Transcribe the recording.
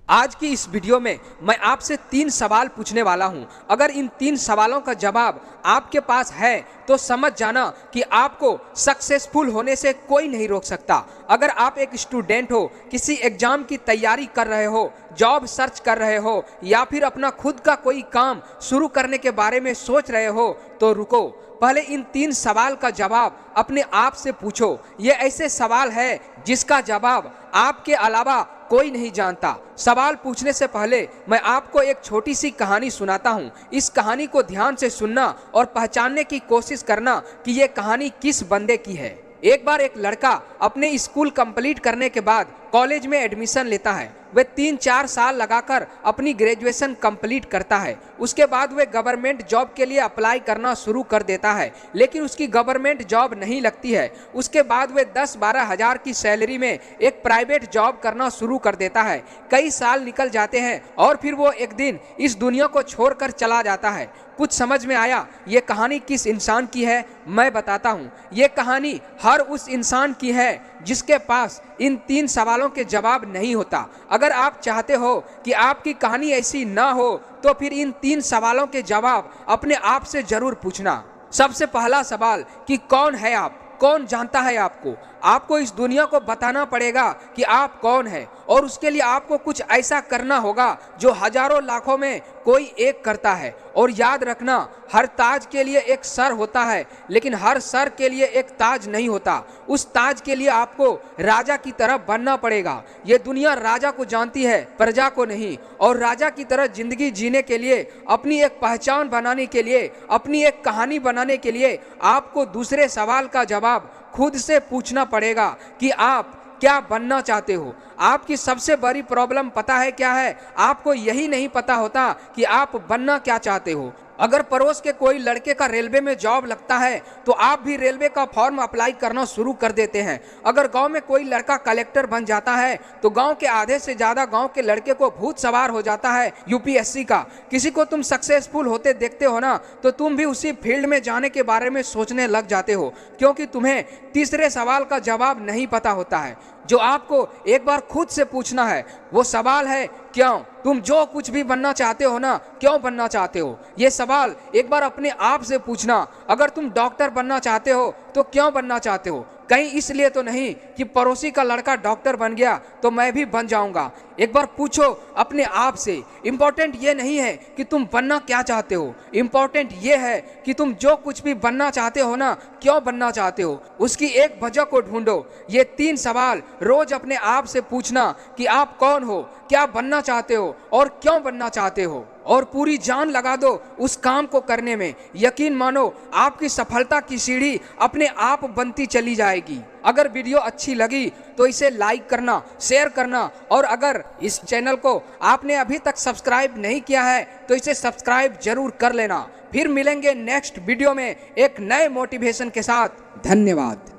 आज की इस वीडियो में मैं आपसे 3 सवाल पूछने वाला हूं। अगर इन 3 सवालों का जवाब आपके पास है तो समझ जाना कि आपको सक्सेसफुल होने से कोई नहीं रोक सकता। अगर आप एक स्टूडेंट हो, किसी एग्जाम की तैयारी कर रहे हो, जॉब सर्च कर रहे हो या फिर अपना खुद का कोई काम शुरू करने के बारे में सोच रहे हो तो रुको, पहले इन 3 सवाल का जवाब अपने आप से पूछो। ये ऐसे सवाल है जिसका जवाब आपके अलावा कोई नहीं जानता। सवाल पूछने से पहले मैं आपको एक छोटी सी कहानी सुनाता हूँ। इस कहानी को ध्यान से सुनना और पहचानने की कोशिश करना कि ये कहानी किस बंदे की है। एक बार एक लड़का अपने स्कूल कंप्लीट करने के बाद कॉलेज में एडमिशन लेता है। वह 3-4 साल लगाकर अपनी ग्रेजुएशन कंप्लीट करता है। उसके बाद वह गवर्नमेंट जॉब के लिए अप्लाई करना शुरू कर देता है, लेकिन उसकी गवर्नमेंट जॉब नहीं लगती है। उसके बाद वह 10-12 हज़ार की सैलरी में एक प्राइवेट जॉब करना शुरू कर देता है। कई साल निकल जाते हैं और फिर वो एक दिन इस दुनिया को छोड़कर चला जाता है। कुछ समझ में आया ये कहानी किस इंसान की है? मैं बताता हूँ। ये कहानी हर उस इंसान की है जिसके पास इन 3 सवालों के जवाब नहीं होता। अगर आप चाहते हो कि आपकी कहानी ऐसी ना हो तो फिर इन 3 सवालों के जवाब अपने आप से जरूर पूछना। सबसे पहला सवाल कि कौन है आप? कौन जानता है आपको? आपको इस दुनिया को बताना पड़ेगा कि आप कौन है, और उसके लिए आपको कुछ ऐसा करना होगा जो हजारों लाखों में कोई एक करता है। और याद रखना, हर ताज के लिए एक सर होता है, लेकिन हर सर के लिए एक ताज नहीं होता। उस ताज के लिए आपको राजा की तरह बनना पड़ेगा। ये दुनिया राजा को जानती है, प्रजा को नहीं। और राजा की तरह जिंदगी जीने के लिए, अपनी एक पहचान बनाने के लिए, अपनी एक कहानी बनाने के लिए आपको दूसरे सवाल का जवाब खुद से पूछना पड़ेगा कि आप क्या बनना चाहते हो। आपकी सबसे बड़ी प्रॉब्लम पता है क्या है? आपको यही नहीं पता होता कि आप बनना क्या चाहते हो। अगर पड़ोस के कोई लड़के का रेलवे में जॉब लगता है तो आप भी रेलवे का फॉर्म अप्लाई करना शुरू कर देते हैं। अगर गांव में कोई लड़का कलेक्टर बन जाता है तो गांव के आधे से ज्यादा गांव के लड़के को भूत सवार हो जाता है यूपीएससी का। किसी को तुम सक्सेसफुल होते देखते हो ना, तो तुम भी उसी फील्ड में जाने के बारे में सोचने लग जाते हो, क्योंकि तुम्हें तीसरे सवाल का जवाब नहीं पता होता है जो आपको एक बार खुद से पूछना है। वो सवाल है क्यों? तुम जो कुछ भी बनना चाहते हो ना, क्यों बनना चाहते हो? ये सवाल एक बार अपने आप से पूछना। अगर तुम डॉक्टर बनना चाहते हो तो क्यों बनना चाहते हो? कहीं इसलिए तो नहीं कि पड़ोसी का लड़का डॉक्टर बन गया तो मैं भी बन जाऊंगा। एक बार पूछो अपने आप से। इंपॉर्टेंट ये नहीं है कि तुम बनना क्या चाहते हो, इंपॉर्टेंट ये है कि तुम जो कुछ भी बनना चाहते हो ना, क्यों बनना चाहते हो, उसकी एक वजह को ढूंढो। ये 3 सवाल रोज अपने आप से पूछना कि आप कौन हो, क्या बनना चाहते हो और क्यों बनना चाहते हो, और पूरी जान लगा दो उस काम को करने में। यकीन मानो, आपकी सफलता की सीढ़ी अपने आप बनती चली जाएगी। अगर वीडियो अच्छी लगी तो इसे लाइक करना, शेयर करना, और अगर इस चैनल को आपने अभी तक सब्सक्राइब नहीं किया है तो इसे सब्सक्राइब जरूर कर लेना। फिर मिलेंगे नेक्स्ट वीडियो में एक नए मोटिवेशन के साथ। धन्यवाद।